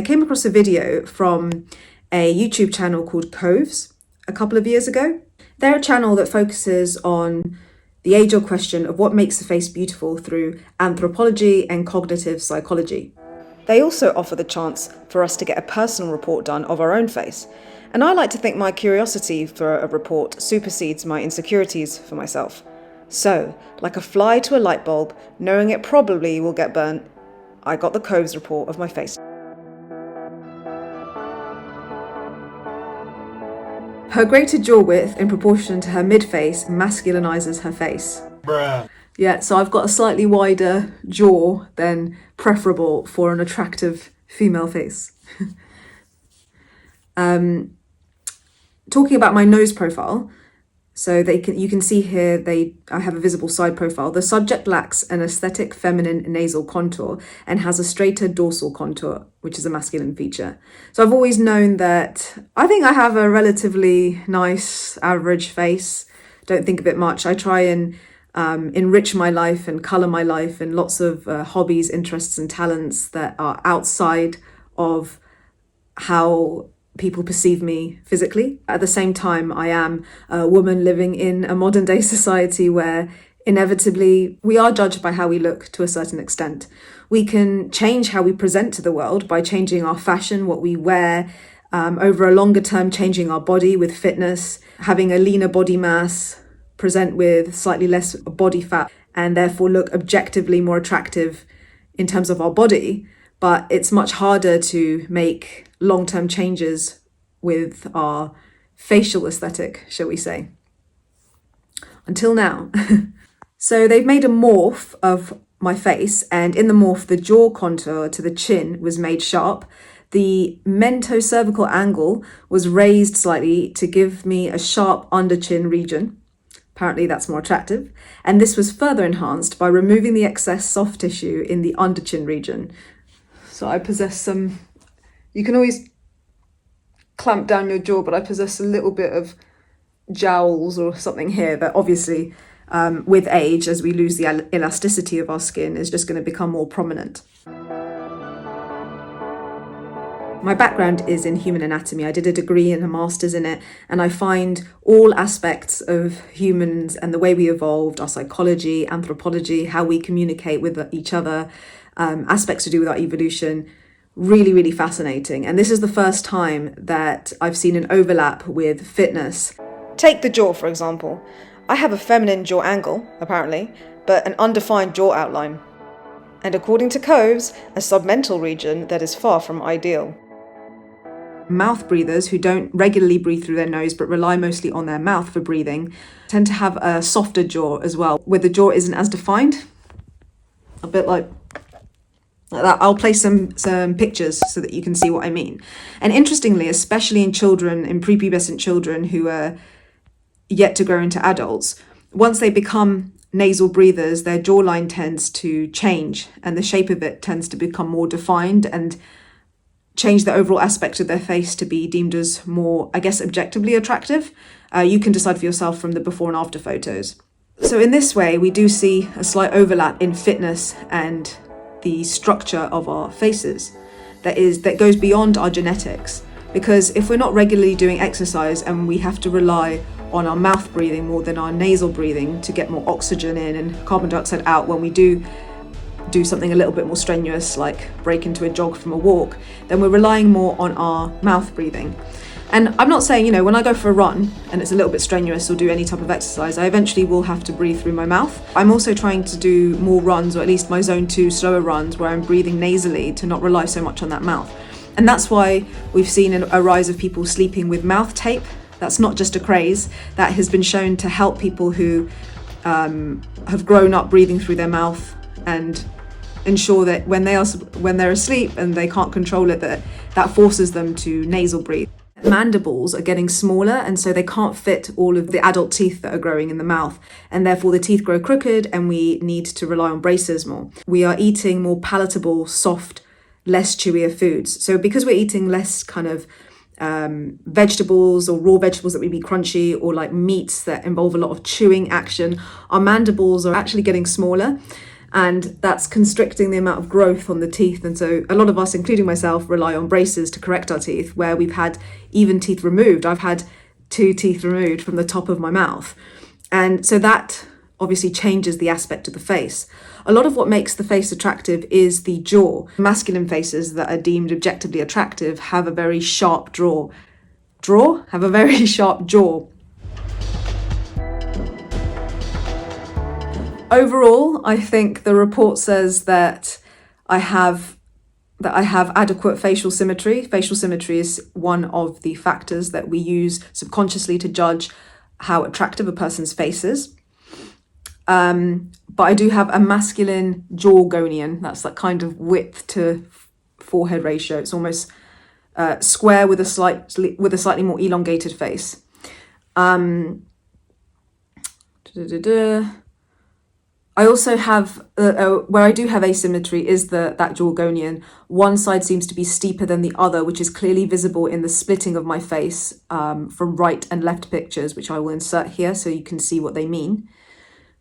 I came across a video from a YouTube channel called Qoves a couple of years ago. They're a channel that focuses on the age-old question of what makes a face beautiful through anthropology and cognitive psychology. They also offer the chance for us to get a personal report done of our own face. And I like to think my curiosity for a report supersedes my insecurities for myself. So, like a fly to a light bulb, knowing it probably will get burnt, I got the Qoves report of my face. Her greater jaw width in proportion to her mid-face masculinizes her face. Bruh. Yeah, so I've got a slightly wider jaw than preferable for an attractive female face. Talking about my nose profile, so you can see here I have a visible side profile. The subject lacks an aesthetic feminine nasal contour and has a straighter dorsal contour, which is a masculine feature. So I've always known that I think I have a relatively nice average face. Don't think of it much. I try and enrich my life and colour my life in lots of hobbies, interests and talents that are outside of how people perceive me physically. At the same time, I am a woman living in a modern day society where inevitably we are judged by how we look to a certain extent. We can change how we present to the world by changing our fashion, what we wear, over a longer term changing our body with fitness, having a leaner body mass, present with slightly less body fat, and therefore look objectively more attractive in terms of our body. But it's much harder to make long-term changes with our facial aesthetic, shall we say. Until now. So they've made a morph of my face, and in the morph, the jaw contour to the chin was made sharp. The mento-cervical angle was raised slightly to give me a sharp under-chin region. Apparently that's more attractive. And this was further enhanced by removing the excess soft tissue in the under-chin region. So I possess some, you can always clamp down your jaw, but I possess a little bit of jowls or something here that obviously with age, as we lose the elasticity of our skin, is just going to become more prominent. My background is in human anatomy. I did a degree and a master's in it, and I find all aspects of humans and the way we evolved, our psychology, anthropology, how we communicate with each other, aspects to do with our evolution, really, really fascinating. And this is the first time that I've seen an overlap with fitness. Take the jaw, for example. I have a feminine jaw angle, apparently, but an undefined jaw outline. And according to Qoves, a submental region that is far from ideal. Mouth breathers who don't regularly breathe through their nose but rely mostly on their mouth for breathing tend to have a softer jaw as well, where the jaw isn't as defined. A bit like that. I'll place some pictures so that you can see what I mean. And interestingly, especially in children, in prepubescent children who are yet to grow into adults, once they become nasal breathers, their jawline tends to change and the shape of it tends to become more defined and change the overall aspect of their face to be deemed as more, I guess, objectively attractive. You can decide for yourself from the before and after photos. So in this way, we do see a slight overlap in fitness and the structure of our faces that goes beyond our genetics. Because if we're not regularly doing exercise and we have to rely on our mouth breathing more than our nasal breathing to get more oxygen in and carbon dioxide out when we do something a little bit more strenuous, like break into a jog from a walk, then we're relying more on our mouth breathing. And I'm not saying, when I go for a run and it's a little bit strenuous or do any type of exercise, I eventually will have to breathe through my mouth. I'm also trying to do more runs, or at least my zone 2 slower runs, where I'm breathing nasally to not rely so much on that mouth. And that's why we've seen a rise of people sleeping with mouth tape. That's not just a craze. That has been shown to help people who have grown up breathing through their mouth and ensure that when they're asleep and they can't control it, that forces them to nasal breathe. Mandibles are getting smaller, and so they can't fit all of the adult teeth that are growing in the mouth, and therefore the teeth grow crooked and we need to rely on braces more. We are eating more palatable, soft, less chewier foods. So because we're eating less kind of vegetables or raw vegetables that would be crunchy, or like meats that involve a lot of chewing action, our mandibles are actually getting smaller. and that's constricting the amount of growth on the teeth. And so a lot of us, including myself, rely on braces to correct our teeth, where we've had even teeth removed. I've had 2 teeth removed from the top of my mouth. And so that obviously changes the aspect of the face. A lot of what makes the face attractive is the jaw. Masculine faces that are deemed objectively attractive have a very sharp have a very sharp jaw. Overall, I think the report says that I have adequate facial symmetry. Facial symmetry is one of the factors that we use subconsciously to judge how attractive a person's face is. But I do have a masculine jawgonian. That's that kind of width to forehead ratio. It's almost square with a slightly more elongated face. I also have, where I do have asymmetry is that jawgonian. One side seems to be steeper than the other, which is clearly visible in the splitting of my face from right and left pictures, which I will insert here so you can see what they mean.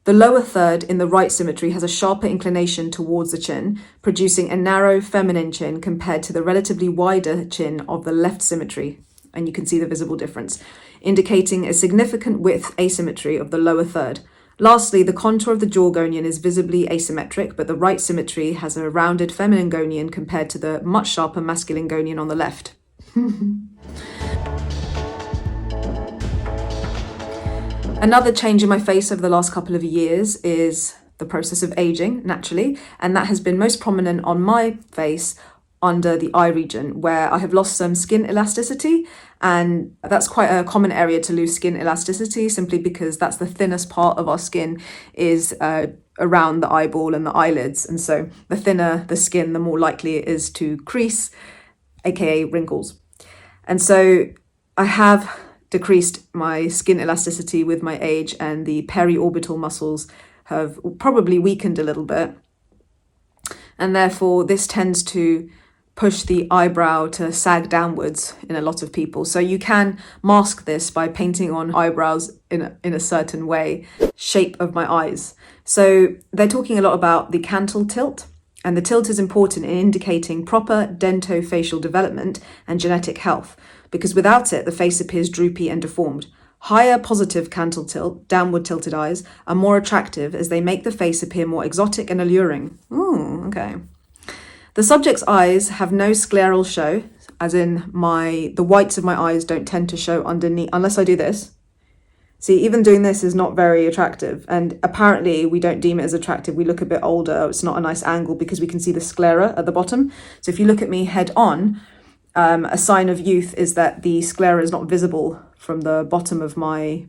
The lower third in the right symmetry has a sharper inclination towards the chin, producing a narrow feminine chin compared to the relatively wider chin of the left symmetry. And you can see the visible difference, indicating a significant width asymmetry of the lower third. Lastly, the contour of the jawgonian is visibly asymmetric, but the right symmetry has a rounded feminine gonian compared to the much sharper masculine gonian on the left. Another change in my face over the last couple of years is the process of aging, naturally, and that has been most prominent on my face under the eye region, where I have lost some skin elasticity, and that's quite a common area to lose skin elasticity, simply because that's the thinnest part of our skin is around the eyeball and the eyelids, and so the thinner the skin, the more likely it is to crease, aka wrinkles. And so I have decreased my skin elasticity with my age, and the periorbital muscles have probably weakened a little bit, and therefore this tends to push the eyebrow to sag downwards in a lot of people. So you can mask this by painting on eyebrows in a certain way, shape of my eyes. So they're talking a lot about the canthal tilt, and the tilt is important in indicating proper dentofacial development and genetic health, because without it, the face appears droopy and deformed. Higher positive canthal tilt, downward tilted eyes, are more attractive as they make the face appear more exotic and alluring. Ooh, okay. The subject's eyes have no scleral show, as in the whites of my eyes don't tend to show underneath, unless I do this. See, even doing this is not very attractive, and apparently we don't deem it as attractive. We look a bit older, it's not a nice angle because we can see the sclera at the bottom. So if you look at me head on, a sign of youth is that the sclera is not visible from the bottom of my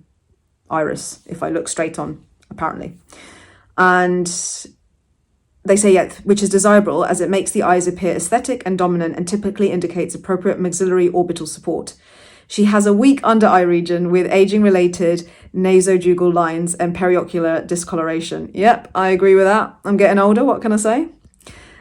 iris if I look straight on, apparently. And they say, yeah, which is desirable as it makes the eyes appear aesthetic and dominant and typically indicates appropriate maxillary orbital support. She has a weak under eye region with aging-related nasojugal lines and periocular discoloration. Yep, I agree with that. I'm getting older, what can I say?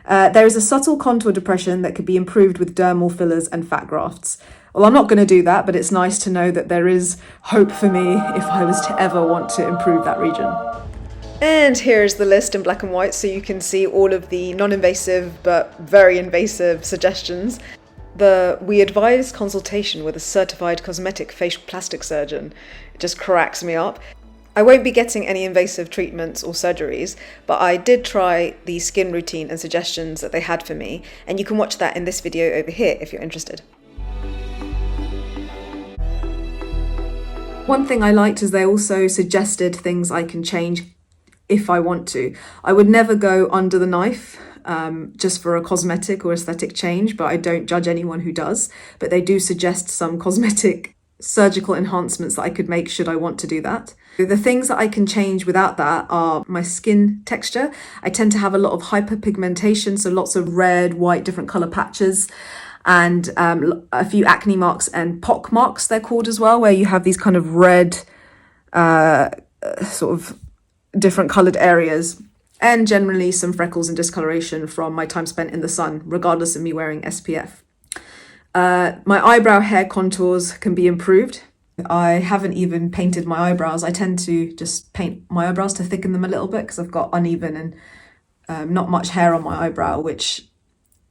There is a subtle contour depression that could be improved with dermal fillers and fat grafts. Well, I'm not going to do that, but it's nice to know that there is hope for me if I was to ever want to improve that region. And here's the list in black and white, so you can see all of the non-invasive but very invasive suggestions. We advise consultation with a certified cosmetic facial plastic surgeon. It just cracks me up. I won't be getting any invasive treatments or surgeries, but I did try the skin routine and suggestions that they had for me, and you can watch that in this video over here if you're interested. One thing I liked is they also suggested things I can change if I want to. I would never go under the knife just for a cosmetic or aesthetic change, but I don't judge anyone who does. But they do suggest some cosmetic surgical enhancements that I could make should I want to do that. The things that I can change without that are my skin texture. I tend to have a lot of hyperpigmentation, so lots of red, white, different color patches, and a few acne marks and pock marks, they're called as well, where you have these kind of red sort of different colored areas, and generally some freckles and discoloration from my time spent in the sun, regardless of me wearing SPF. My eyebrow hair contours can be improved. I haven't even painted my eyebrows. I tend to just paint my eyebrows to thicken them a little bit because I've got uneven and not much hair on my eyebrow, which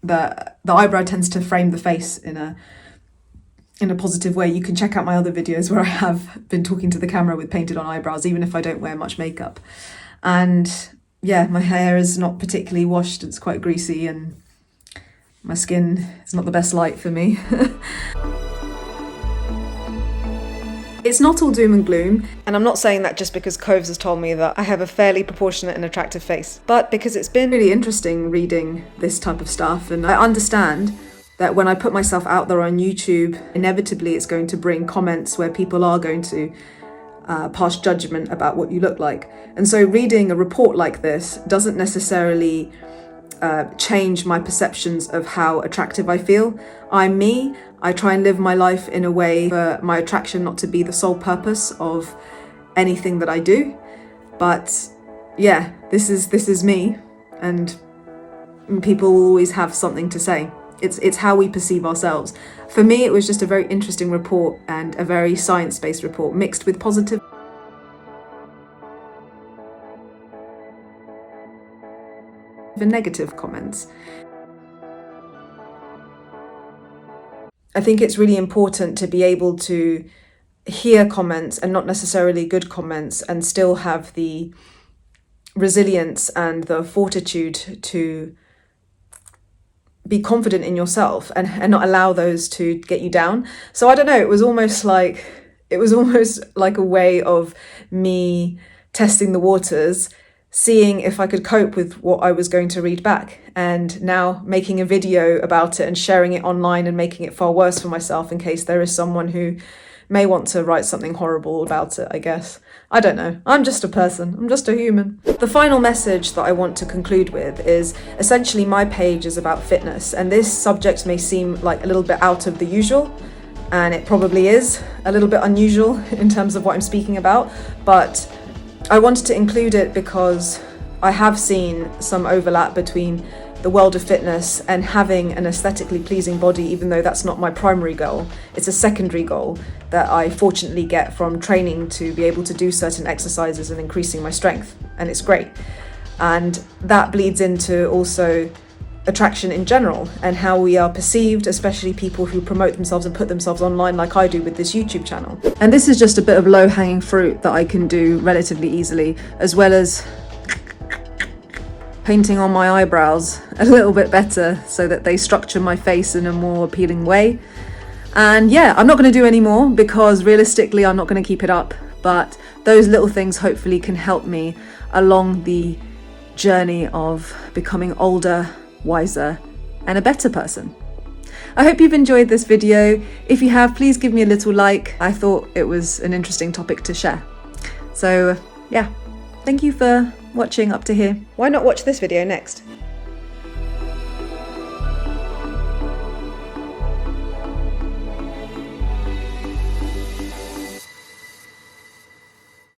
the eyebrow tends to frame the face in a positive way. You can check out my other videos where I have been talking to the camera with painted on eyebrows, even if I don't wear much makeup. And yeah, my hair is not particularly washed, it's quite greasy, and my skin is not the best light for me. It's not all doom and gloom, and I'm not saying that just because Qoves has told me that I have a fairly proportionate and attractive face, but because it's been really interesting reading this type of stuff, and I understand that when I put myself out there on YouTube, inevitably it's going to bring comments where people are going to pass judgment about what you look like. And so reading a report like this doesn't necessarily change my perceptions of how attractive I feel. I'm me. I try and live my life in a way for my attraction not to be the sole purpose of anything that I do. But yeah, this is me, and people will always have something to say. It's how we perceive ourselves. For me, it was just a very interesting report and a very science-based report mixed with positive and negative comments. I think it's really important to be able to hear comments, and not necessarily good comments, and still have the resilience and the fortitude to be confident in yourself and not allow those to get you down. So I don't know, it was almost like a way of me testing the waters, seeing if I could cope with what I was going to read back, and now making a video about it and sharing it online and making it far worse for myself in case there is someone who may want to write something horrible about it, I guess. I don't know. I'm just a person. I'm just a human. The final message that I want to conclude with is essentially my page is about fitness, and this subject may seem like a little bit out of the usual, and it probably is a little bit unusual in terms of what I'm speaking about, but I wanted to include it because I have seen some overlap between the world of fitness and having an aesthetically pleasing body, even though that's not my primary goal. It's a secondary goal that I fortunately get from training to be able to do certain exercises and increasing my strength, and it's great. And that bleeds into also attraction in general and how we are perceived, especially people who promote themselves and put themselves online like I do with this YouTube channel. And this is just a bit of low-hanging fruit that I can do relatively easily, as well as painting on my eyebrows a little bit better so that they structure my face in a more appealing way. And yeah, I'm not going to do any more because realistically I'm not going to keep it up, but those little things hopefully can help me along the journey of becoming older, wiser, and a better person. I hope you've enjoyed this video. If you have, please give me a little like. I thought it was an interesting topic to share. So yeah, thank you for watching up to here. Why not watch this video next?